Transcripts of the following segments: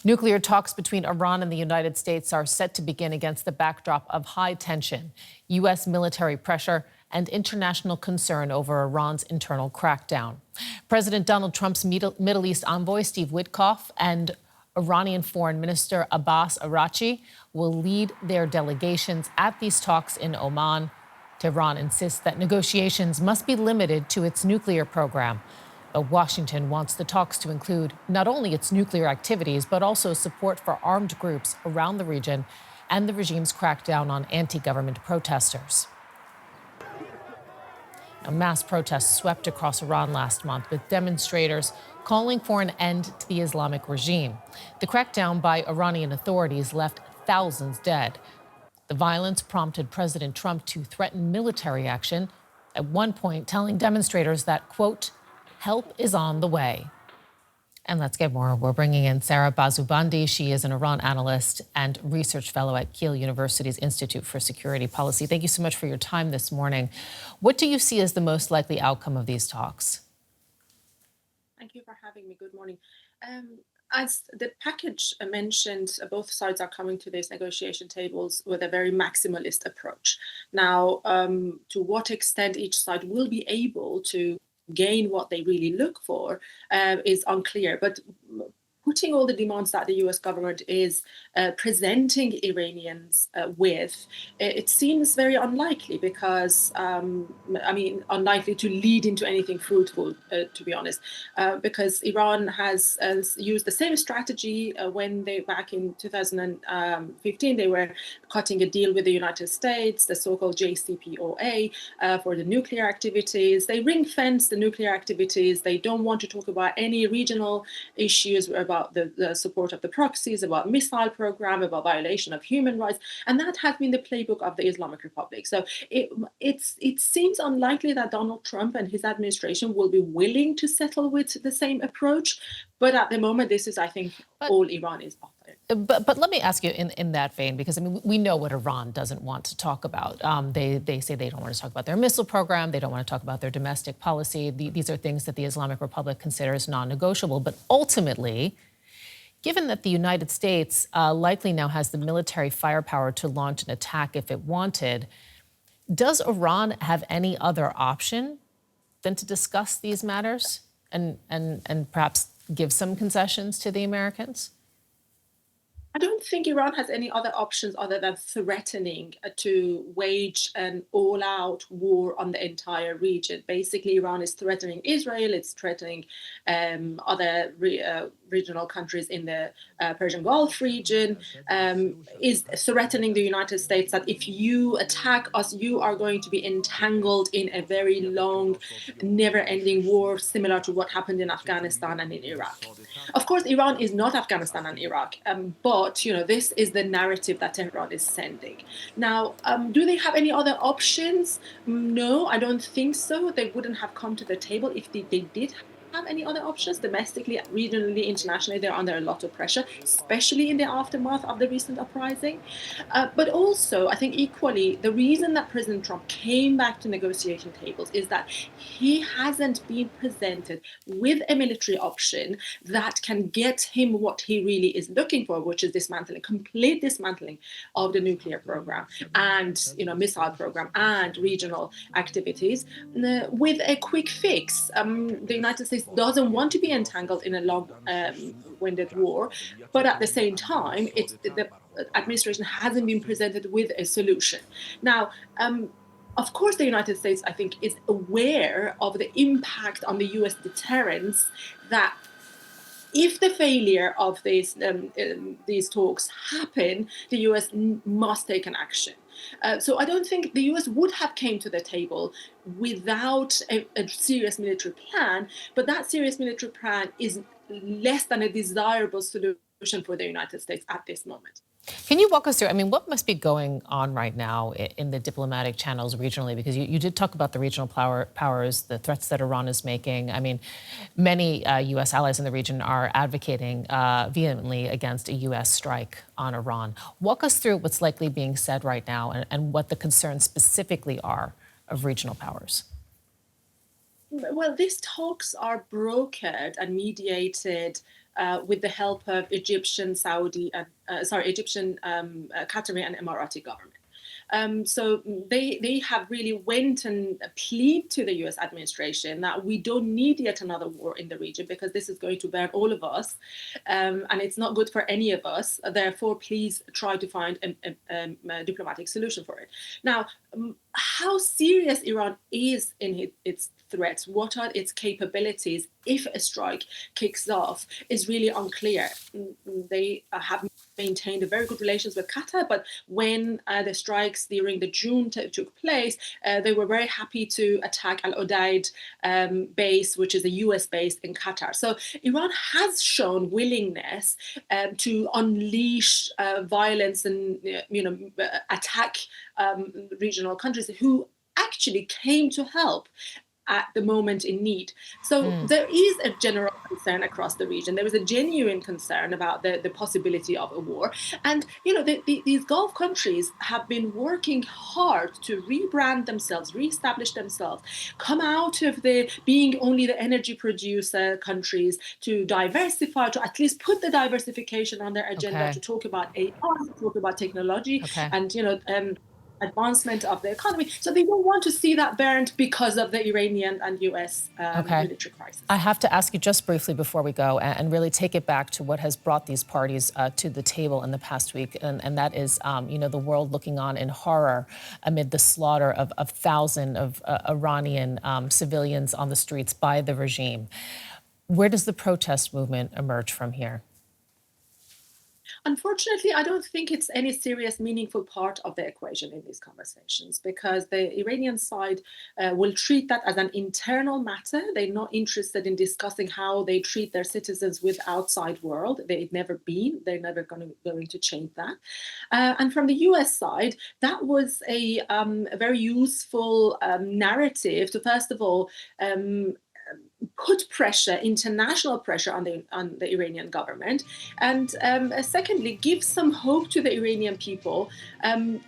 Nuclear talks between Iran and the United States are set to begin against the backdrop of high tension, U.S. military pressure, and international concern over Iran's internal crackdown. President Donald Trump's Middle East envoy, Steve Witkoff, and Iranian Foreign Minister Abbas Araghchi will lead their delegations at these talks in Oman. Tehran insists that negotiations must be limited to its nuclear program. But Washington wants the talks to include not only its nuclear activities, but also support for armed groups around the region and the regime's crackdown on anti-government protesters. Now, mass protests swept across Iran last month, with demonstrators calling for an end to the Islamic regime. The crackdown by Iranian authorities left thousands dead. The violence prompted President Trump to threaten military action, at one point telling demonstrators that, quote, help is on the way. And let's get more. We're bringing in Sarah Bazubandi. She is an Iran analyst and research fellow at Kiel University's Institute for Security Policy. Thank you so much for your time this morning. What do you see as the most likely outcome of these talks? Thank you for having me. Good morning. As the package mentioned, both sides are coming to these negotiation tables with a very maximalist approach. Now, to what extent each side will be able to gain what they really look for is unclear. But putting all the demands that the US government is presenting Iranians with, it seems very unlikely because, unlikely to lead into anything fruitful, to be honest, because Iran has used the same strategy when they, back in 2015, they were cutting a deal with the United States, the so-called JCPOA, for the nuclear activities. They ring-fence the nuclear activities. They don't want to talk about any regional issues about the support of the proxies, about missile program, about violation of human rights, and that has been the playbook of the Islamic Republic. So it seems unlikely that Donald Trump and his administration will be willing to settle with the same approach. But at the moment, this is, I think, all Iran is offering. But let me ask you in that vein, because, I mean, we know what Iran doesn't want to talk about. They say they don't want to talk about their missile program. They don't want to talk about their domestic policy. These are things that the Islamic Republic considers non-negotiable. But ultimately, given that the United States likely now has the military firepower to launch an attack if it wanted, does Iran have any other option than to discuss these matters and perhaps give some concessions to the Americans? I don't think Iran has any other options other than threatening to wage an all-out war on the entire region. Basically, Iran is threatening Israel, it's threatening other regional countries in the Persian Gulf region, is threatening the United States that if you attack us, you are going to be entangled in a very long, never-ending war, similar to what happened in Afghanistan and in Iraq. Of course, Iran is not Afghanistan and Iraq, but this is the narrative that Tehran is sending. Now, do they have any other options? No, I don't think so. They wouldn't have come to the table if they did have any other options. Domestically, regionally, internationally, they're under a lot of pressure, especially in the aftermath of the recent uprising. But also, I think equally, the reason that President Trump came back to negotiation tables is that he hasn't been presented with a military option that can get him what he really is looking for, which is complete dismantling of the nuclear program and missile program and regional activities with a quick fix. The United States doesn't want to be entangled in a long-winded war, but at the same time, the administration hasn't been presented with a solution. Now, of course, the United States, I think, is aware of the impact on the U.S. deterrence that if the failure of these talks happen, the U.S. must take an action. So I don't think the U.S. would have came to the table without a serious military plan, but that serious military plan is less than a desirable solution for the United States at this moment. Can you walk us through, what must be going on right now in the diplomatic channels regionally? Because you did talk about the regional powers, the threats that Iran is making. Many U.S. allies in the region are advocating vehemently against a U.S. strike on Iran. Walk us through what's likely being said right now and what the concerns specifically are of regional powers. Well, these talks are brokered and mediated with the help of Egyptian, Qatari and Emirati government. So they have really went and plead to the U.S. administration that we don't need yet another war in the region because this is going to burn all of us, and it's not good for any of us. Therefore, please try to find a diplomatic solution for it. Now, how serious Iran is in its threats, what are its capabilities if a strike kicks off, is really unclear. They have maintained a very good relations with Qatar, but when the strikes during the June took place, they were very happy to attack Al Udeid base, which is a US base in Qatar. So Iran has shown willingness to unleash violence and attack regional countries who actually came to help at the moment in need. So there is a general concern across the region. There is a genuine concern about the possibility of a war. And, these Gulf countries have been working hard to rebrand themselves, reestablish themselves, come out of being only the energy producer countries, to diversify, to at least put the diversification on their agenda, to talk about AI, to talk about technology, and, advancement of the economy. So they don't want to see that burned because of the Iranian and US military crisis. I have to ask you just briefly before we go and really take it back to what has brought these parties to the table in the past week. And that is, the world looking on in horror amid the slaughter of thousands of Iranian civilians on the streets by the regime. Where does the protest movement emerge from here? Unfortunately, I don't think it's any serious, meaningful part of the equation in these conversations, because the Iranian side will treat that as an internal matter. They're not interested in discussing how they treat their citizens with outside world. They've never been. They're never going to change that. And from the US side, that was a very useful narrative to, first of all, put pressure, international pressure on the Iranian government, and secondly, give some hope to the Iranian people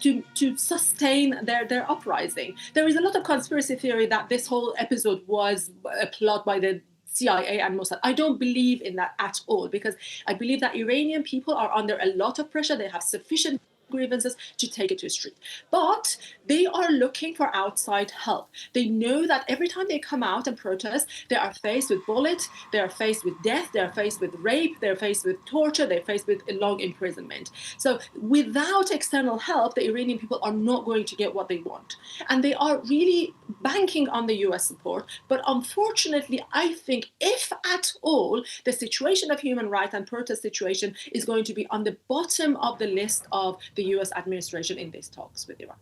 to sustain their uprising. There is a lot of conspiracy theory that this whole episode was a plot by the CIA and Mossad. I don't believe in that at all, because I believe that Iranian people are under a lot of pressure. They have sufficient grievances to take it to the street. But they are looking for outside help. They know that every time they come out and protest, they are faced with bullets, they are faced with death, they are faced with rape, they're faced with torture, they're faced with long imprisonment. So without external help, the Iranian people are not going to get what they want. And they are really banking on the US support. But unfortunately, I think if at all, the situation of human rights and protest situation is going to be on the bottom of the list of the US administration in these talks with Iran.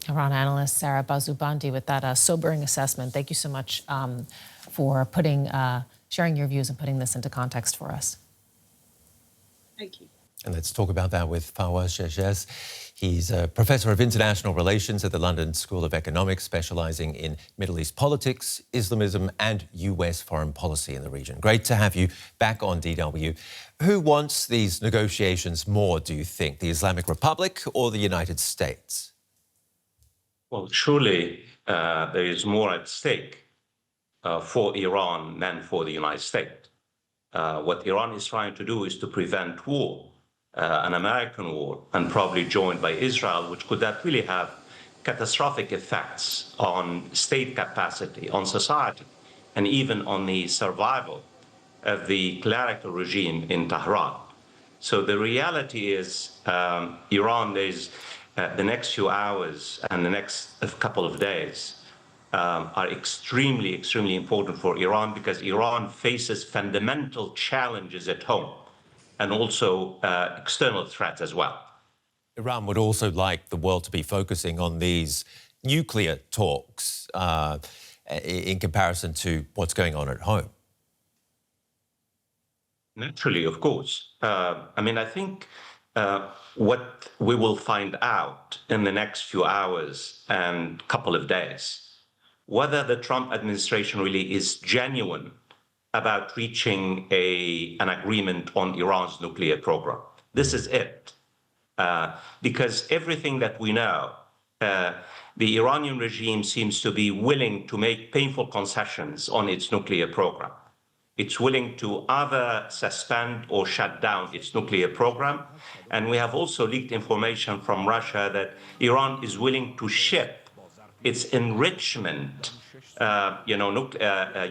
Iran analyst Sarah Bazubandi with that sobering assessment. Thank you so much for sharing your views and putting this into context for us. Thank you. And let's talk about that with Fawaz Shehzaz. He's a professor of international relations at the London School of Economics, specialising in Middle East politics, Islamism and US foreign policy in the region. Great to have you back on DW. Who wants these negotiations more, do you think, the Islamic Republic or the United States? Well, surely there is more at stake for Iran than for the United States. What Iran is trying to do is to prevent war, an American war, and probably joined by Israel, which could that really have catastrophic effects on state capacity, on society, and even on the survival of the clerical regime in Tehran. So the reality is Iran, there's the next few hours and the next couple of days are extremely, extremely important for Iran, because Iran faces fundamental challenges at home and also external threats as well. Iran would also like the world to be focusing on these nuclear talks in comparison to what's going on at home. Naturally, of course. I think what we will find out in the next few hours and couple of days, whether the Trump administration really is genuine about reaching an agreement on Iran's nuclear program. This is it. Because everything that we know, the Iranian regime seems to be willing to make painful concessions on its nuclear program. it's willing to either suspend or shut down its nuclear program. And we have also leaked information from Russia that Iran is willing to ship its enrichment,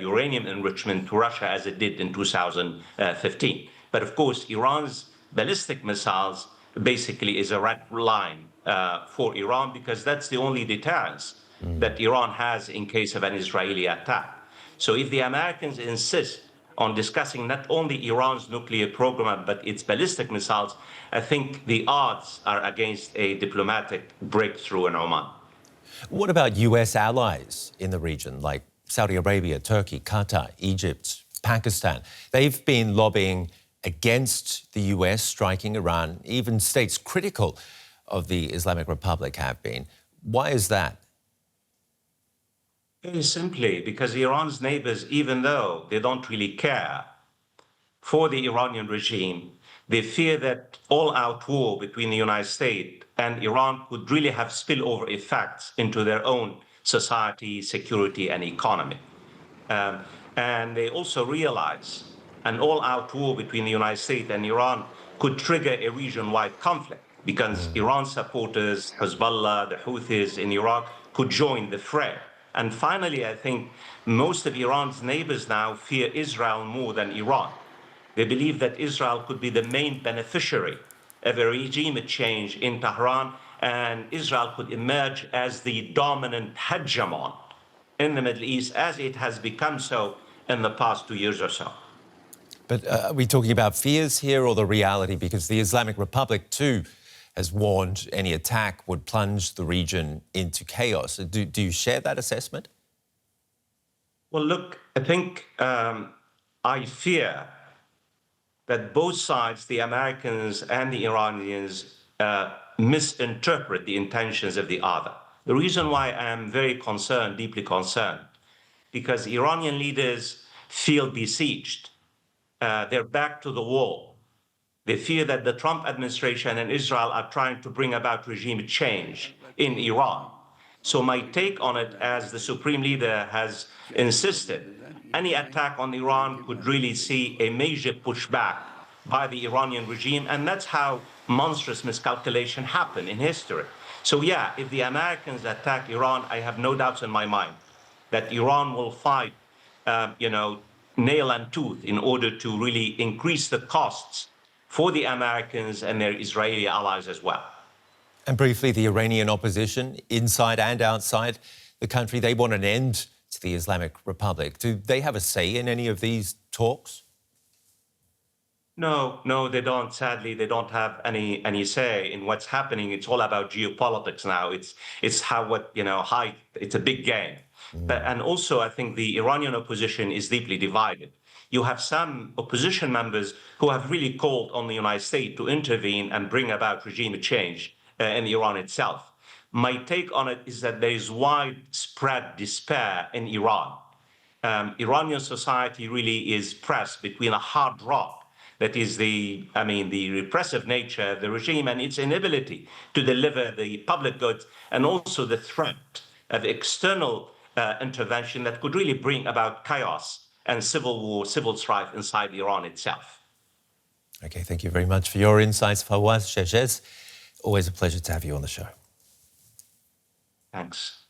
uranium enrichment to Russia as it did in 2015. But of course, Iran's ballistic missiles basically is a red line for Iran, because that's the only deterrence that Iran has in case of an Israeli attack. So if the Americans insist on discussing not only Iran's nuclear program, but its ballistic missiles, I think the odds are against a diplomatic breakthrough in Oman. What about US allies in the region, like Saudi Arabia, Turkey, Qatar, Egypt, Pakistan? They've been lobbying against the US striking Iran. Even states critical of the Islamic Republic have been. Why is that? Very simply because Iran's neighbors, even though they don't really care for the Iranian regime, they fear that all-out war between the United States and Iran could really have spillover effects into their own society, security, and economy. And they also realize an all-out war between the United States and Iran could trigger a region-wide conflict, because Iran supporters, Hezbollah, the Houthis in Iraq, could join the fray. And finally, I think most of Iran's neighbors now fear Israel more than Iran. They believe that Israel could be the main beneficiary of a regime change in Tehran, and Israel could emerge as the dominant hegemon in the Middle East, as it has become so in the past 2 years or so. But are we talking about fears here or the reality? Because the Islamic Republic, too, has warned any attack would plunge the region into chaos. Do you share that assessment? Well, look, I think I fear that both sides, the Americans and the Iranians, misinterpret the intentions of the other. The reason why I am very concerned, deeply concerned, because Iranian leaders feel besieged. They're back to the wall. They fear that the Trump administration and Israel are trying to bring about regime change in Iran. So my take on it, as the Supreme Leader has insisted, any attack on Iran could really see a major pushback by the Iranian regime, and that's how monstrous miscalculation happened in history. So yeah, if the Americans attack Iran, I have no doubts in my mind that Iran will fight, nail and tooth in order to really increase the costs for the Americans and their Israeli allies as well. And briefly, the Iranian opposition, inside and outside the country, they want an end to the Islamic Republic. Do they have a say in any of these talks? No, they don't. Sadly, they don't have any say in what's happening. It's all about geopolitics now. It's it's a big game. And also, I think the Iranian opposition is deeply divided. You have some opposition members who have really called on the United States to intervene and bring about regime change in Iran itself. My take on it is that there is widespread despair in Iran. Iranian society really is pressed between a hard rock, that is the repressive nature of the regime and its inability to deliver the public goods, and also the threat of external intervention that could really bring about chaos and civil war, civil strife inside Iran itself. OK, thank you very much for your insights, Fawaz Shehgez. Always a pleasure to have you on the show. Thanks.